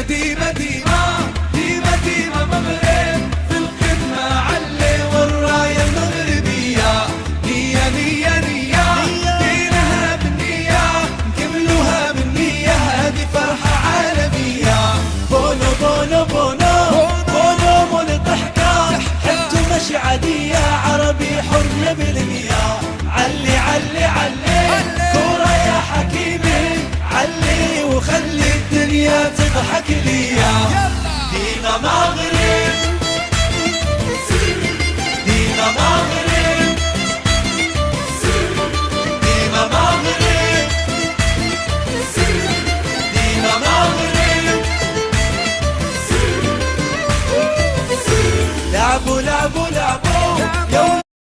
ديما ديما ديما ديما مغرب في القمة علي والراية المغربية. نية نية نية دينها بالنية نكملوها بالنية هذه فرحة عالمية. بونو بونو بونو بونو مول الضحكة حبته مش عادية عربي حر بالمية. علي علي علي كورة يا حكيمي علي وخلي الدنيا تضحك ليا. ديما مغرب